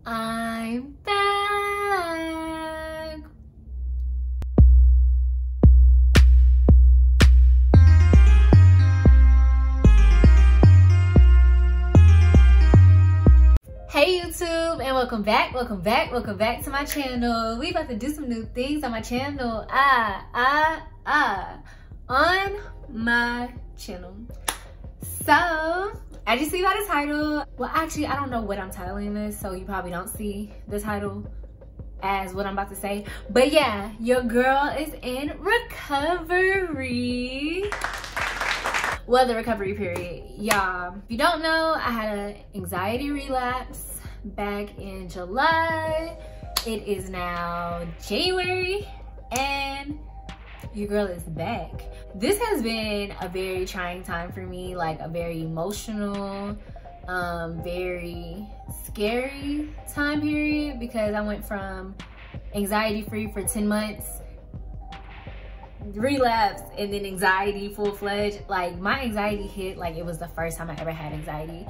I'm back. Hey YouTube, and welcome back to my channel. We about to do some new things on my channel. On my channel. So, as you see by the title, well actually I don't know what I'm titling this, so you probably don't see the title as what I'm about to say. But yeah, your girl is in recovery. Well, the recovery period, y'all. If you don't know, I had an anxiety relapse back in July. It is now January and your girl is back. This has been a very trying time for me, like a very emotional, very scary time period, because I went from anxiety free for 10 months, relapse, and then anxiety full-fledged. Like my anxiety hit like it was the first time I ever had anxiety.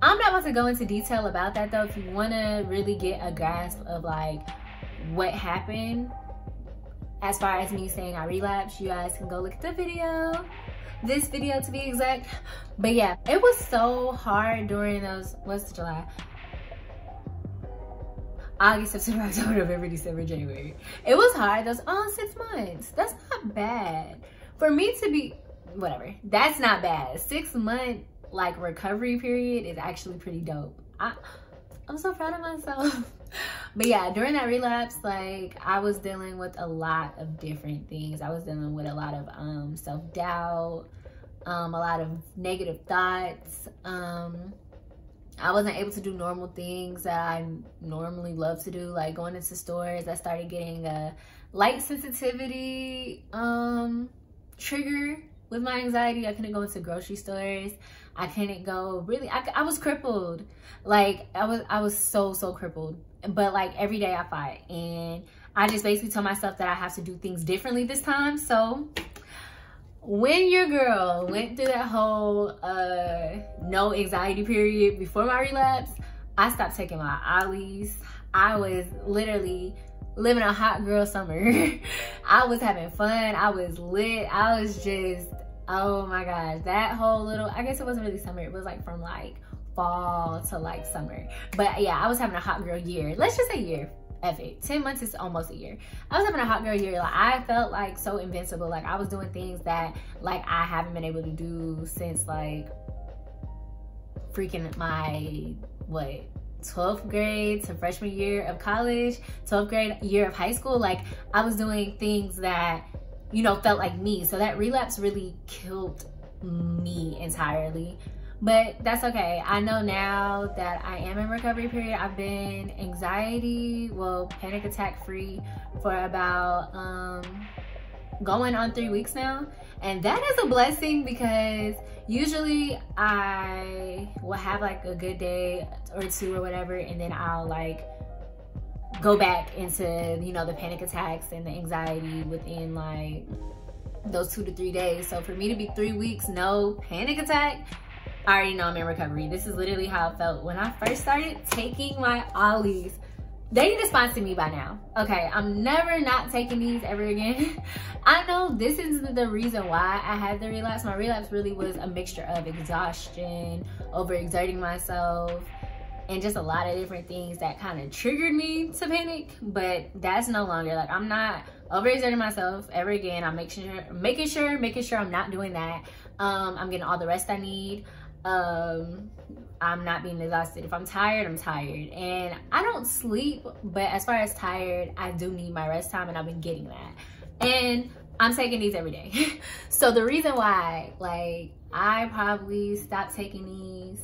I'm not about to go into detail about that though. If you want to really get a grasp of like what happened as far as me saying I relapsed, you guys can go look at the video, this video to be exact. But yeah, it was so hard during those, what's July, August, September, October, November, December, January. It was hard. Those 6 months. That's not bad. For me to be, whatever, that's not bad. 6 month like recovery period is actually pretty dope. I'm so proud of myself. But yeah, during that relapse, like I was dealing with a lot of different things. I was dealing with a lot of self-doubt, a lot of negative thoughts. I wasn't able to do normal things that I normally love to do, like going into stores. I started getting a light sensitivity trigger with my anxiety. I couldn't go into grocery stores. I couldn't go, really, I was crippled. Like I was so crippled. But like every day I fight, and I just basically told myself that I have to do things differently this time. So when your girl went through that whole no anxiety period before my relapse, I stopped taking my OLLY'S. I was literally living a hot girl summer. I was having fun. I was lit. I was just, oh my gosh, that whole little, I guess it wasn't really summer. It was like from like fall to like summer. But yeah, I was having a hot girl year. Let's just say year. F it. 10 months is almost a year. I was having a hot girl year. Like I felt like so invincible. Like I was doing things that like I haven't been able to do since like freaking my, what, 12th grade to freshman year of college, 12th grade year of high school. Like I was doing things that, you know, felt like me. So that relapse really killed me entirely. But that's okay. I know now that I am in recovery period. I've been anxiety, well, panic attack free for about going on 3 weeks now. And that is a blessing, because usually I will have like a good day or two or whatever, and then I'll like go back into, you know, the panic attacks and the anxiety within like those 2 to 3 days. So for me to be 3 weeks no panic attack, I already know I'm in recovery. This is literally how it felt when I first started taking my OLLY'S. They need to sponsor me by now. Okay, I'm never not taking these ever again. I know this isn't the reason why I had the relapse. My relapse really was a mixture of exhaustion, overexerting myself, and just a lot of different things that kind of triggered me to panic. But that's no longer, like I'm not overexerting myself ever again. I'm making sure I'm not doing that. I'm getting all the rest I need. I'm not being exhausted. If I'm tired, I'm tired. And I don't sleep, but as far as tired, I do need my rest time, and I've been getting that. And I'm taking these every day. So the reason why, like, I probably stopped taking these,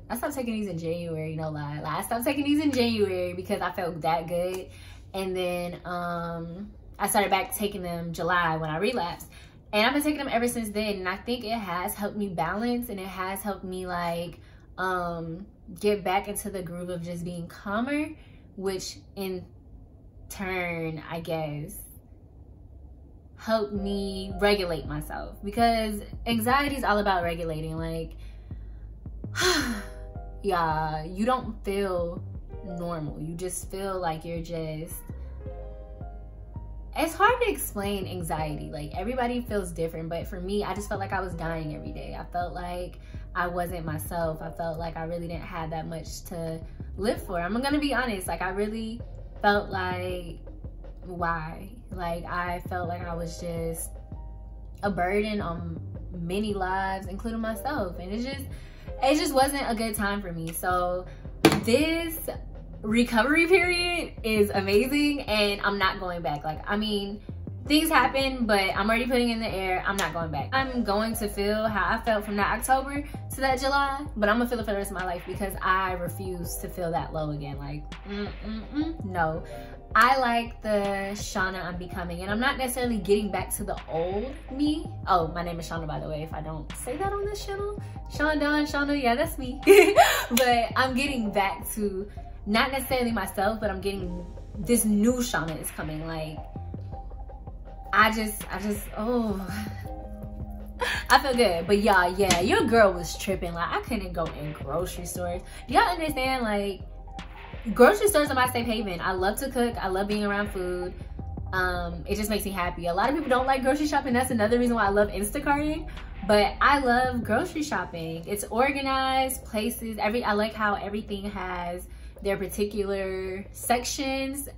I stopped taking these in January, no lie. Like, I stopped taking these in January because I felt that good. And then I started back taking them July when I relapsed. And I've been taking them ever since then. And I think it has helped me balance, and it has helped me like get back into the groove of just being calmer, which in turn, I guess, helped me regulate myself, because anxiety is all about regulating. Like yeah, you don't feel normal. You just feel like you're just, it's hard to explain anxiety. Like, everybody feels different, but for me, I just felt like I was dying every day. I felt like I wasn't myself. I felt like I really didn't have that much to live for. I'm gonna be honest, like, I really felt like, why? Like, I felt like I was just a burden on many lives, including myself, and it just wasn't a good time for me. So this recovery period is amazing, and I'm not going back. Like, I mean, things happen, but I'm already putting in the air. I'm not going back. I'm going to feel how I felt from that October to that July, but I'm gonna feel it for the rest of my life because I refuse to feel that low again. Like, no. I like the Shauna I'm becoming, and I'm not necessarily getting back to the old me. Oh, my name is Shauna, by the way, if I don't say that on this channel. Shauna, yeah, that's me. But I'm getting back to not necessarily myself, but I'm getting, this new Shauna is coming. Like, I just, oh, I feel good. But y'all, yeah, your girl was tripping. Like, I couldn't go in grocery stores. Do y'all understand? Like, grocery stores are my safe haven. I love to cook. I love being around food. It just makes me happy. A lot of people don't like grocery shopping. That's another reason why I love Instacarting. But I love grocery shopping. It's organized, places. I like how everything has their particular sections.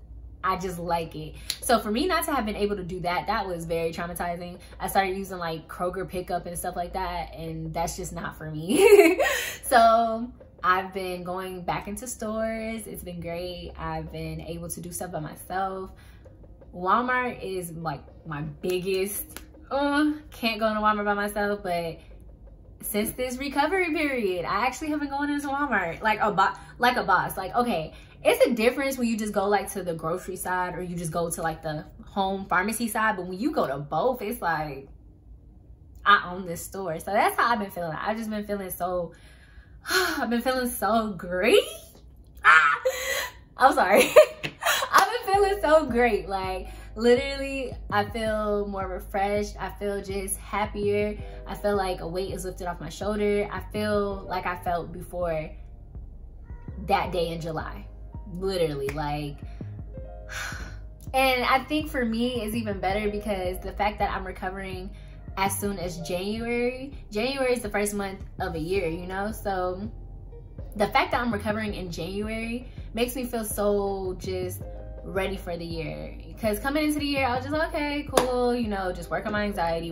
I just like it. So for me not to have been able to do that, that was very traumatizing. I started using like Kroger pickup and stuff like that, and that's just not for me. So I've been going back into stores. It's been great. I've been able to do stuff by myself. Walmart is like my biggest, can't go into Walmart by myself, but since this recovery period, I actually have been going into Walmart like a boss. Like, okay, it's a difference when you just go like to the grocery side or you just go to like the home pharmacy side, but when you go to both, it's like, I own this store. So that's how I've been feeling. I've just been feeling so, I've been feeling so great. I'm sorry. I've been feeling so great. Like, literally, I feel more refreshed. I feel just happier. I feel like a weight is lifted off my shoulder. I feel like I felt before that day in July. Literally, like, and I think for me it's even better because the fact that I'm recovering as soon as January is the first month of a year, you know? So the fact that I'm recovering in January makes me feel so just ready for the year. Because coming into the year, I was just, okay, cool, you know, just work on my anxiety.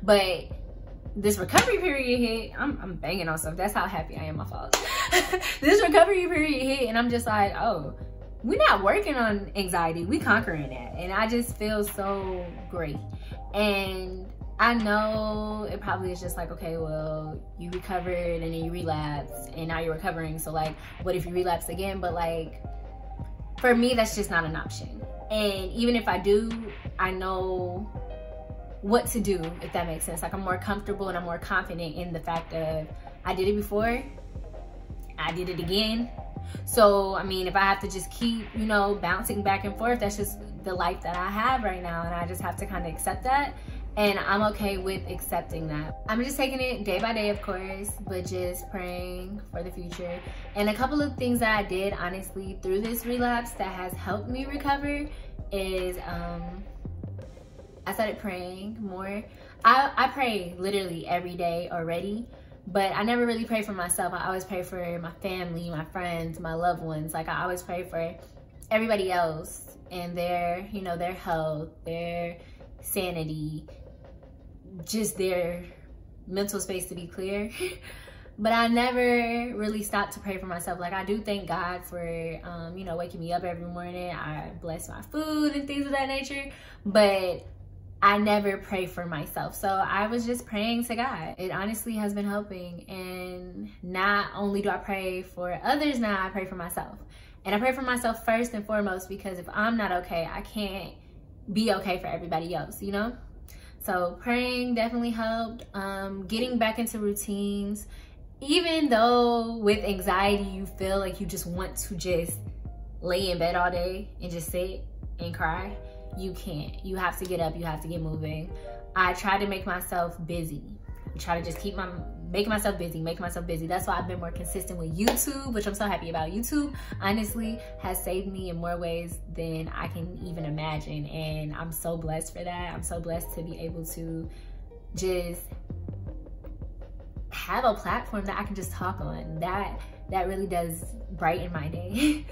But this recovery period hit, I'm banging on stuff. That's how happy I am, my fault. This recovery period hit, and I'm just like, oh, we're not working on anxiety, we conquering that. And I just feel so great. And I know it probably is just like, okay, well, you recovered and then you relapsed and now you're recovering. So like, what if you relapse again? But like, for me, that's just not an option. And even if I do, I know what to do, if that makes sense. Like, I'm more comfortable and I'm more confident in the fact of I did it before, I did it again. So, I mean, if I have to just keep, you know, bouncing back and forth, that's just the life that I have right now. And I just have to kind of accept that. And I'm okay with accepting that. I'm just taking it day by day, of course, but just praying for the future. And a couple of things that I did, honestly, through this relapse that has helped me recover is I started praying more. I pray literally every day already, but I never really pray for myself. I always pray for my family, my friends, my loved ones. Like, I always pray for everybody else and their, you know, their health, their sanity, just their mental space to be clear. But I never really stopped to pray for myself. Like, I do thank God for, you know, waking me up every morning. I bless my food and things of that nature, but I never pray for myself. So I was just praying to God. It honestly has been helping. And not only do I pray for others now, I pray for myself. And I pray for myself first and foremost, because if I'm not okay, I can't be okay for everybody else, you know? So praying definitely helped. Getting back into routines. Even though with anxiety, you feel like you just want to just lay in bed all day and just sit and cry, you can't. You have to get up, you have to get moving. I try to make myself busy. I try to just keep making myself busy. That's why I've been more consistent with YouTube, which I'm so happy about. YouTube honestly has saved me in more ways than I can even imagine, and I'm so blessed for that. I'm so blessed to be able to just have a platform that I can just talk on. That really does brighten my day.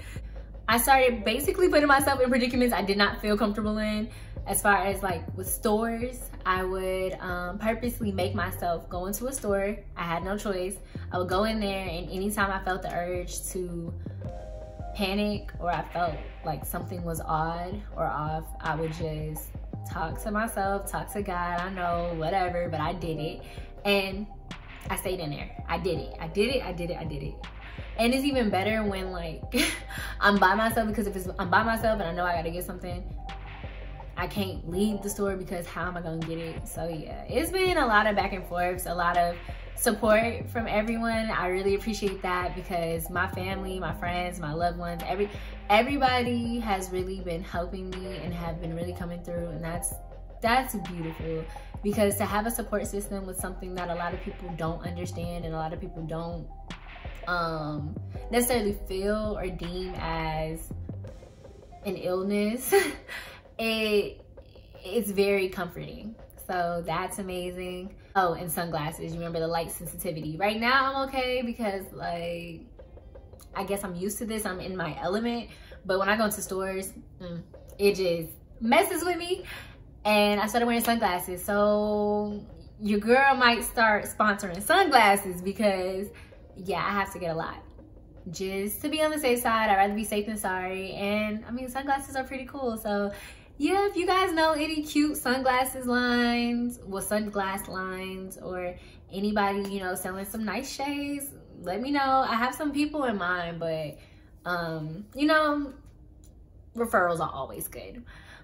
I started basically putting myself in predicaments I did not feel comfortable in. As far as like with stores, I would purposely make myself go into a store. I had no choice. I would go in there, and anytime I felt the urge to panic or I felt like something was odd or off, I would just talk to myself, talk to God, I know, whatever, but I did it. And I stayed in there. I did it. And it's even better when like I'm by myself, because if I'm by myself and I know I gotta get something, I can't leave the store because how am I gonna get it? So yeah, it's been a lot of back and forths, a lot of support from everyone. I really appreciate that, because my family, my friends, my loved ones, everybody has really been helping me and have been really coming through, and that's beautiful. Because to have a support system with something that a lot of people don't understand and a lot of people don't necessarily feel or deem as an illness, it's very comforting. So that's amazing. Oh, and sunglasses. You remember the light sensitivity. Right now I'm okay because like, I guess I'm used to this. I'm in my element. But when I go into stores, it just messes with me. And I started wearing sunglasses. So your girl might start sponsoring sunglasses, because yeah, I have to get a lot. Just to be on the safe side, I'd rather be safe than sorry. And I mean, sunglasses are pretty cool. So yeah, if you guys know any cute sunglasses lines, well, sunglass lines, or anybody, you know, selling some nice shades, let me know. I have some people in mind, but you know, referrals are always good.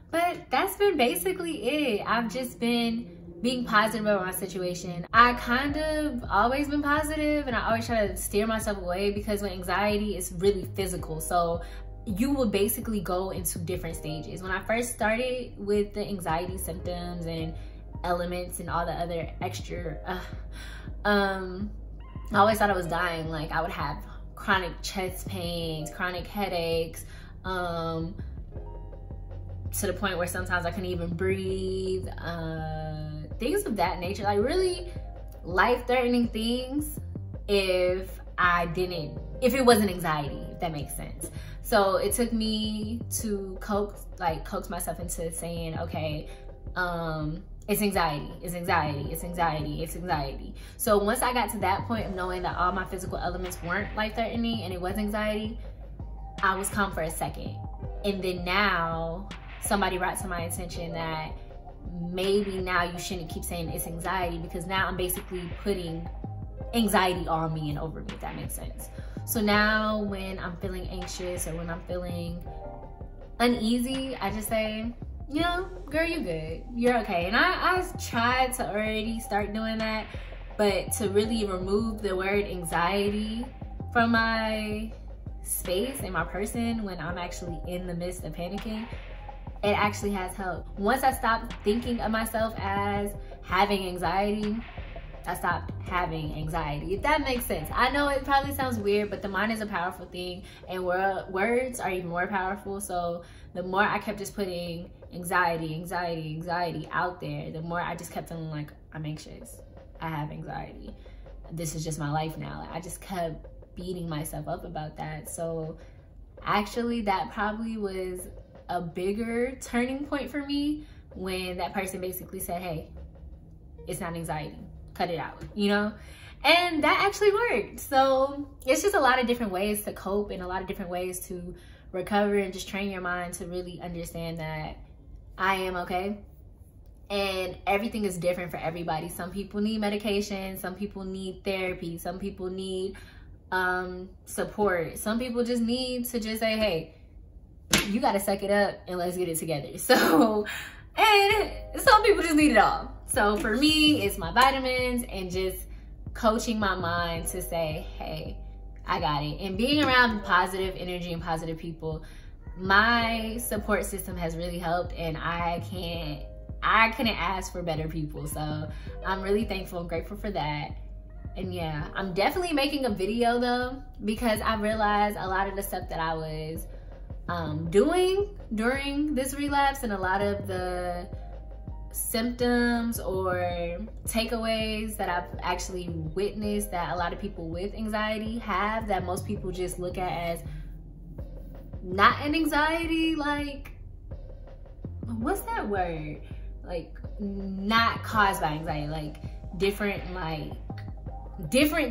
But that's been basically it. I've just been being positive about my situation. I kind of always been positive, and I always try to steer myself away, because when anxiety is really physical, so you will basically go into different stages. When I first started with the anxiety symptoms and elements and all the other extra, I always thought I was dying. Like I would have chronic chest pains, chronic headaches, to the point where sometimes I couldn't even breathe, things of that nature, like really life-threatening things if it wasn't anxiety, if that makes sense. So it took me to coax myself into saying, okay, it's anxiety. So once I got to that point of knowing that all my physical elements weren't life-threatening and it was anxiety, I was calm for a second. And then now somebody brought to my attention that maybe now you shouldn't keep saying it's anxiety, because now I'm basically putting anxiety on me and over me, if that makes sense. So now when I'm feeling anxious or when I'm feeling uneasy, I just say, you know, girl, you good, you're okay. And I tried to already start doing that, but to really remove the word anxiety from my space and my person when I'm actually in the midst of panicking, it actually has helped. Once I stopped thinking of myself as having anxiety, I stopped having anxiety, if that makes sense. I know it probably sounds weird, but the mind is a powerful thing, and words are even more powerful. So the more I kept just putting anxiety out there, the more I just kept feeling like I'm anxious, I have anxiety, this is just my life now. Like, I just kept beating myself up about that. So actually that probably was a bigger turning point for me when that person basically said, hey, it's not anxiety, cut it out, you know? And that actually worked. So it's just a lot of different ways to cope and a lot of different ways to recover and just train your mind to really understand that I am okay. And everything is different for everybody. Some people need medication, some people need therapy, some people need support. Some people just need to just say, hey, you gotta suck it up and let's get it together. So, and some people just need it all. So for me, it's my vitamins and just coaching my mind to say, hey, I got it. And being around positive energy and positive people, my support system has really helped, and I couldn't ask for better people. So I'm really thankful and grateful for that. And yeah, I'm definitely making a video though, because I realized a lot of the stuff that I was doing during this relapse, and a lot of the symptoms or takeaways that I've actually witnessed that a lot of people with anxiety have, that most people just look at as not an anxiety, like, what's that word? Like, not caused by anxiety, like different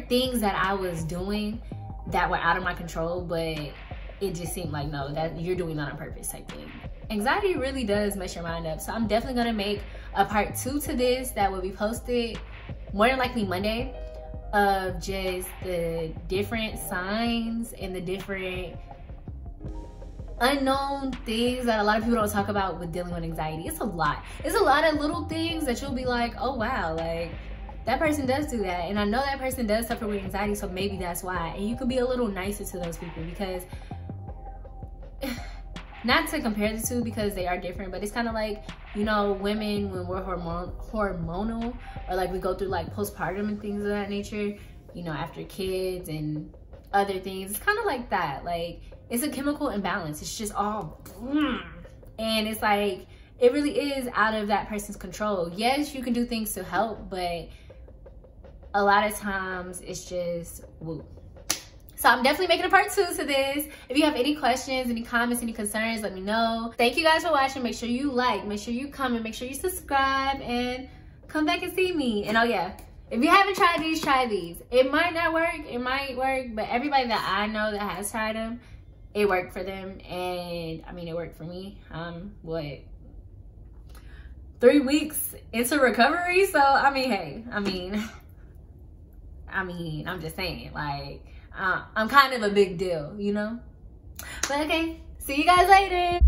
things that I was doing that were out of my control, but it just seemed like, no, that you're doing that on purpose type thing. Anxiety really does mess your mind up. So I'm definitely gonna make a part 2 to this that will be posted more than likely Monday, of just the different signs and the different unknown things that a lot of people don't talk about with dealing with anxiety. It's a lot. It's a lot of little things that you'll be like, oh wow, like that person does do that, and I know that person does suffer with anxiety, so maybe that's why. And you could be a little nicer to those people, because not to compare the two because they are different, but it's kind of like, you know, women when we're hormonal, or like we go through like postpartum and things of that nature, you know, after kids and other things. It's kind of like that. Like, it's a chemical imbalance. It's just all and it's like, it really is out of that person's control. Yes, you can do things to help, but a lot of times it's just woo. So I'm definitely making a part 2 to this. If you have any questions, any comments, any concerns, let me know. Thank you guys for watching. Make sure you like, make sure you comment, make sure you subscribe, and come back and see me. And oh yeah, if you haven't tried these, try these. It might not work, it might work, but everybody that I know that has tried them, it worked for them. And I mean, it worked for me. What, 3 weeks into recovery? So I mean, hey, I mean, I'm just saying, like, I'm kind of a big deal, you know? But okay, see you guys later.